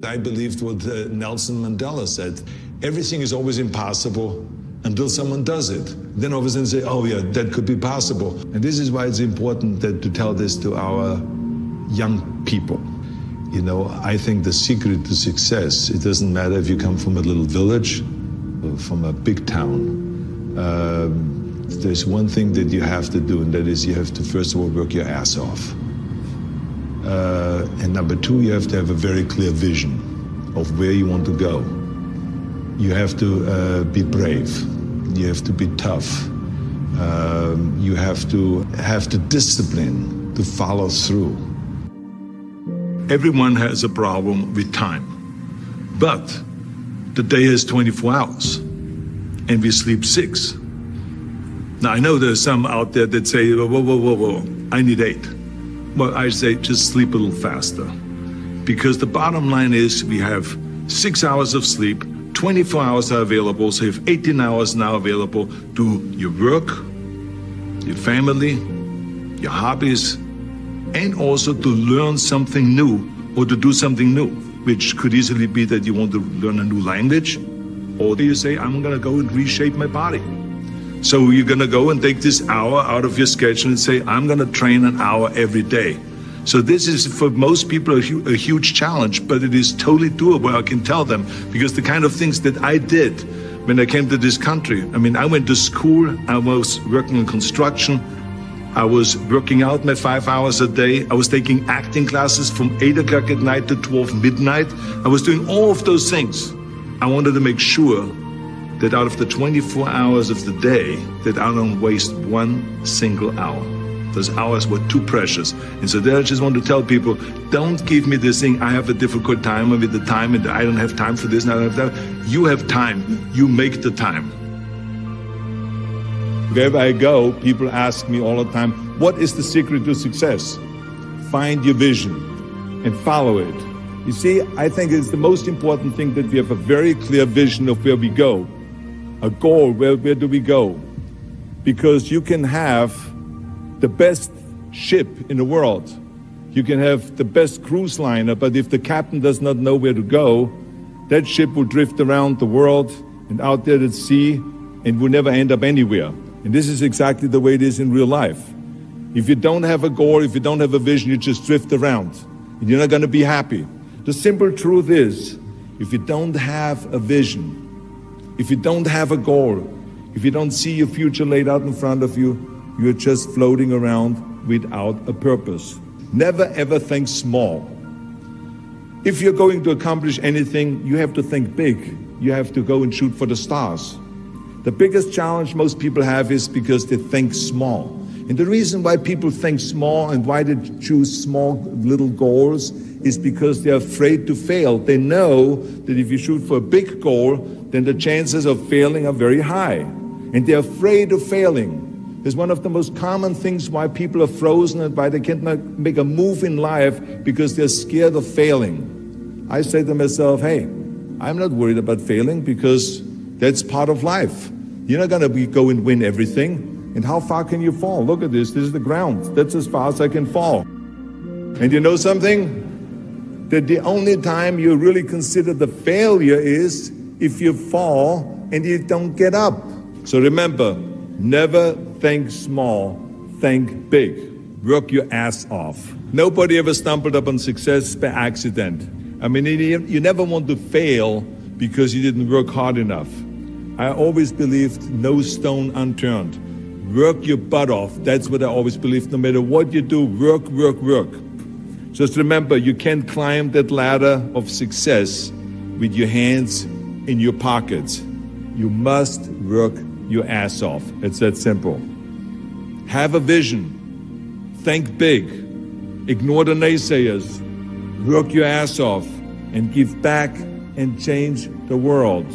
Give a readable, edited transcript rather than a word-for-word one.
I believed what Nelson Mandela said. Everything is always impossible until someone does it. Then all of a sudden say, oh yeah, that could be possible. And this is why it's important to tell this to our young people. You know, I think the secret to success, it doesn't matter if you come from a little village or from a big town. There's one thing that you have to do, and that is you have to first of all work your ass off. And number two, you have to have a very clear vision of where you want to go. You have to be brave. You have to be tough. You have to have the discipline to follow through. Everyone has a problem with time, but the day has 24 hours and we sleep 6. Now I know there's some out there that say, whoa, I need 8. Well, I say just sleep a little faster, because the bottom line is we have 6 hours of sleep, 24 hours are available, so you have 18 hours now available to your work, your family, your hobbies, and also to learn something new or to do something new, which could easily be that you want to learn a new language, or you say, I'm gonna go and reshape my body. So you're gonna go and take this hour out of your schedule and say, I'm gonna train an hour every day. So this is for most people a huge challenge, but it is totally doable, I can tell them, because the kind of things that I did when I came to this country, I mean, I went to school, I was working in construction, I was working out my 5 hours a day, I was taking acting classes from 8 o'clock at night to 12 midnight. I was doing all of those things. I wanted to make sure that out of the 24 hours of the day, that I don't waste one single hour. Those hours were too precious. And so there I just want to tell people, don't give me this thing, I have a difficult time with the time and I don't have time for this and I don't have that. You have time, you make the time. Wherever I go, people ask me all the time, what is the secret to success? Find your vision and follow it. You see, I think it's the most important thing that we have a very clear vision of where we go. A goal, where do we go? Because you can have the best ship in the world. You can have the best cruise liner, but if the captain does not know where to go, that ship will drift around the world and out there at sea and will never end up anywhere. And this is exactly the way it is in real life. If you don't have a goal, if you don't have a vision, you just drift around and you're not going to be happy. The simple truth is, if you don't have a vision, if you don't have a goal, if you don't see your future laid out in front of you, you're just floating around without a purpose. Never ever think small. If you're going to accomplish anything, you have to think big. You have to go and shoot for the stars. The biggest challenge most people have is because they think small. And the reason why people think small and why they choose small little goals is because they're afraid to fail. They know that if you shoot for a big goal, then the chances of failing are very high. And they're afraid of failing. It's one of the most common things why people are frozen and why they can't make a move in life, because they're scared of failing. I say to myself, hey, I'm not worried about failing because that's part of life. You're not gonna go and win everything. And how far can you fall? Look at this is the ground. That's as far as I can fall. And you know something? That the only time you really consider the failure is if you fall and you don't get up. So remember, never think small, think big. Work your ass off. Nobody ever stumbled upon success by accident. I mean, you never want to fail because you didn't work hard enough. I always believed no stone unturned. Work your butt off. That's what I always believed. No matter what you do, work, work, work. Just remember, you can't climb that ladder of success with your hands in your pockets. You must work your ass off. It's that simple. Have a vision. Think big. Ignore the naysayers. Work your ass off and give back and change the world.